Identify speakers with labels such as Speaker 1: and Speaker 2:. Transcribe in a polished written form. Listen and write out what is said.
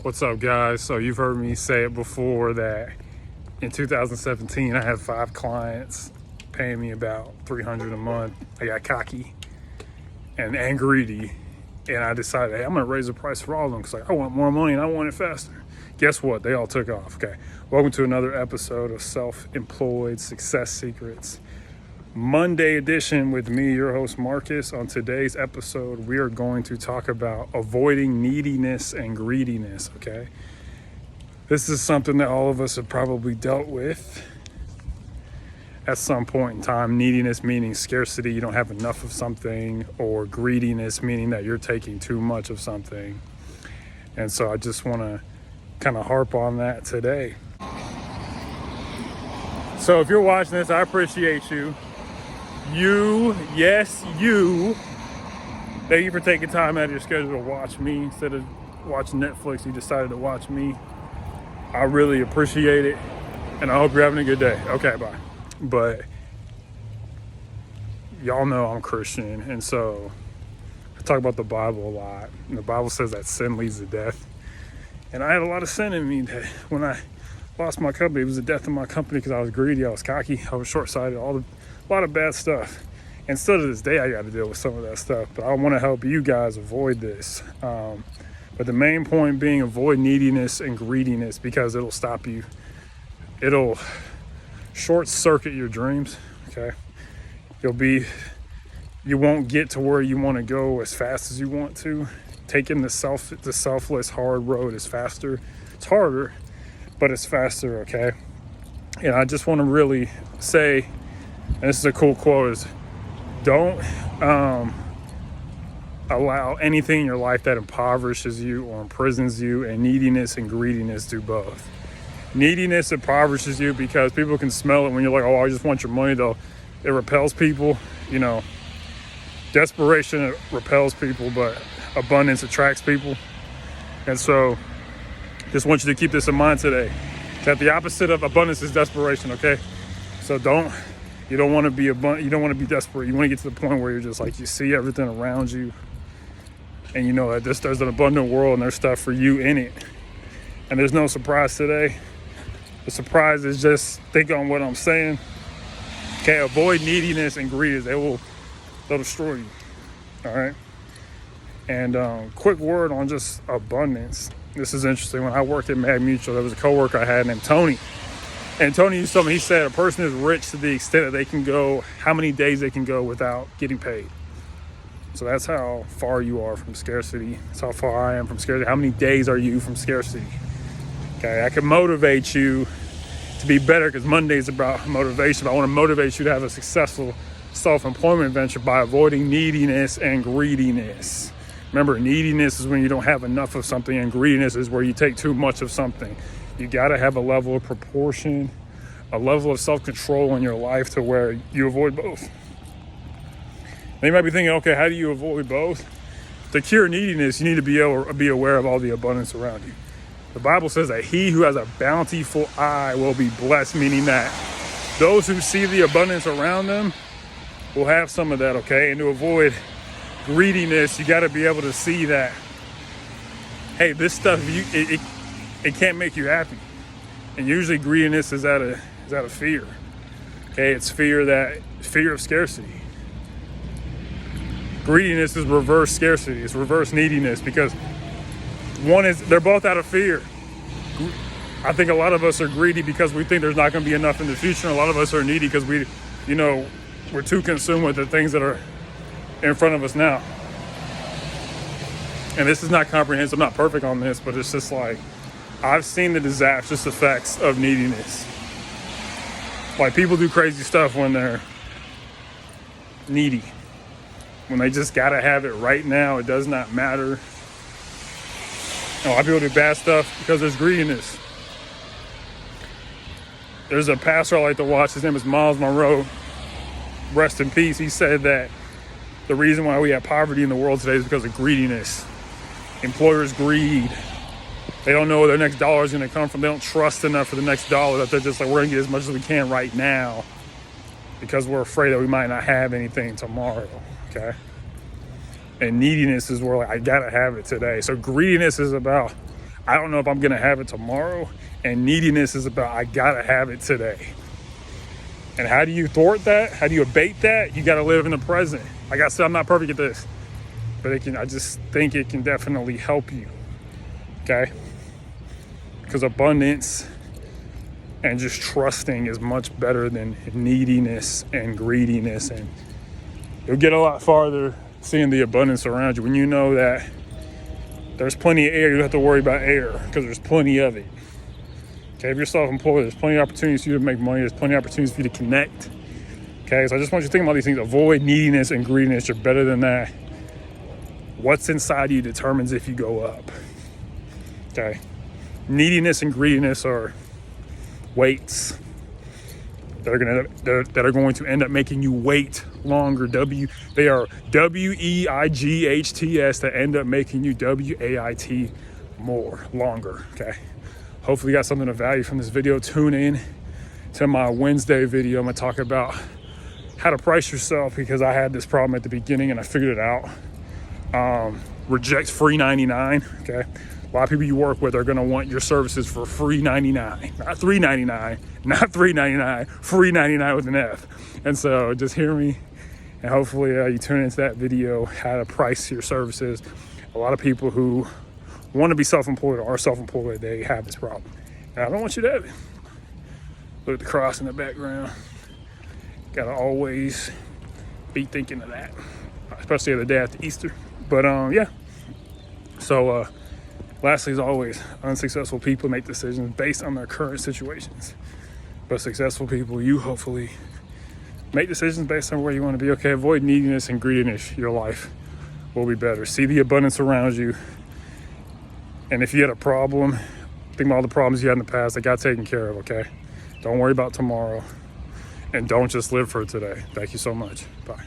Speaker 1: What's up, guys? So you've heard me say it before that in 2017 I had 5 clients paying me about $300 a month. I got cocky and greedy, and I decided, hey, I'm gonna raise the price for all of them because I want more money and I want it faster. Guess what? They all took off. Okay, welcome to another episode of Self-Employed Success Secrets, Monday edition with me, your host Marcus. On today's episode, we are going to talk about avoiding neediness and greediness, okay? This is something that all of us have probably dealt with at some point in time. Neediness meaning scarcity, you don't have enough of something, or greediness meaning that you're taking too much of something. And so I just want to kind of harp on that today. So if you're watching this, I appreciate you. Yes, you. Thank you for taking time out of your schedule to watch me. Instead of watching Netflix, you decided to watch me. I really appreciate it, and I hope you're having a good day. Okay, bye. But y'all know I'm Christian, and so I talk about the Bible a lot. And the Bible says that sin leads to death. And I had a lot of sin in me that when I lost my company, it was the death of my company because I was greedy, I was cocky, I was short-sighted, a lot of bad stuff. And still to this day, I got to deal with some of that stuff. But I want to help you guys avoid this. But the main point being avoid neediness and greediness, because it'll stop you. It'll short circuit your dreams, okay? You won't get to where you want to go as fast as you want to. Taking the selfless hard road is faster. It's harder, but it's faster, okay? And I just want to really say, and this is a cool quote, is don't allow anything in your life that impoverishes you or imprisons you, and neediness and greediness do both. Neediness impoverishes you because people can smell it when you're like, oh, I just want your money, though. It repels people, Desperation repels people, but abundance attracts people. And so just want you to keep this in mind today, that the opposite of abundance is desperation, okay? So you don't want to be desperate. You want to get to the point where you're just like, you see everything around you and you know that there's an abundant world and there's stuff for you in it. And there's no surprise today. The surprise is just think on what I'm saying. Okay, avoid neediness and greed. They'll destroy you. All right. And quick word on just abundance. This is interesting. When I worked at Mag Mutual, there was a coworker I had named Tony. And Tony used to tell me, he said, a person is rich to the extent that they can go, how many days they can go without getting paid. So that's how far you are from scarcity. That's how far I am from scarcity. How many days are you from scarcity? Okay, I can motivate you to be better because Monday is about motivation. But I want to motivate you to have a successful self-employment venture by avoiding neediness and greediness. Remember, neediness is when you don't have enough of something, and greediness is where you take too much of something. You got to have a level of proportion, a level of self-control in your life to where you avoid both. Now you might be thinking, okay, how do you avoid both? To cure neediness, you need to be able to be aware of all the abundance around you. The Bible says that he who has a bountiful eye will be blessed, meaning that those who see the abundance around them will have some of that, okay? And to avoid greediness, you got to be able to see that, hey, this stuff, it can't make you happy. And usually greediness is out of fear. Okay, it's fear of scarcity. Greediness is reverse scarcity. It's reverse neediness, because they're both out of fear. I think a lot of us are greedy because we think there's not going to be enough in the future. And a lot of us are needy because we're too consumed with the things that are in front of us now. And this is not comprehensive. I'm not perfect on this, but it's just like, I've seen the disastrous effects of neediness. Like, people do crazy stuff when they're needy. When they just gotta have it right now, it does not matter. A lot of people do bad stuff because there's greediness. There's a pastor I like to watch. His name is Miles Monroe. Rest in peace. He said that the reason why we have poverty in the world today is because of greediness. Employers greed. They don't know where their next dollar is going to come from. They don't trust enough for the next dollar, that they're just like, we're going to get as much as we can right now because we're afraid that we might not have anything tomorrow, okay? And neediness is where, like, I got to have it today. So greediness is about I don't know if I'm gonna have it tomorrow. And neediness is about, I gotta have it today. And how do you thwart that? How do you abate that? You gotta live in the present. Like I said, I'm not perfect at this, but I just think it can definitely help you, okay? Because abundance and just trusting is much better than neediness and greediness. And you'll get a lot farther seeing the abundance around you when you know that there's plenty of air. You don't have to worry about air because there's plenty of it. Okay, if you're self-employed, there's plenty of opportunities for you to make money. There's plenty of opportunities for you to connect. Okay, so I just want you to think about these things. Avoid neediness and greediness. You're better than that. What's inside you determines if you go up. Okay, neediness and greediness are weights that are going to end up making you wait longer. They are WEIGHTS that end up making you WAIT longer. Okay. Hopefully you got something of value from this video. Tune in to my Wednesday video. I'm gonna talk about how to price yourself because I had this problem at the beginning and I figured it out. Reject free 99. Okay. A lot of people you work with are going to want your services for free 99, not $3.99, not $3.99, free 99 with an F. And so just hear me, and hopefully you tune into that video, how to price your services. A lot of people who want to be self-employed or are self-employed, they have this problem. And I don't want you to have it. Look at the cross in the background. Got to always be thinking of that, especially the day after Easter. But yeah, so lastly, as always, unsuccessful people make decisions based on their current situations. But successful people, you hopefully make decisions based on where you want to be. Okay, avoid neediness and greediness. Your life will be better. See the abundance around you. And if you had a problem, think about all the problems you had in the past that got taken care of, okay? Don't worry about tomorrow. And don't just live for today. Thank you so much. Bye.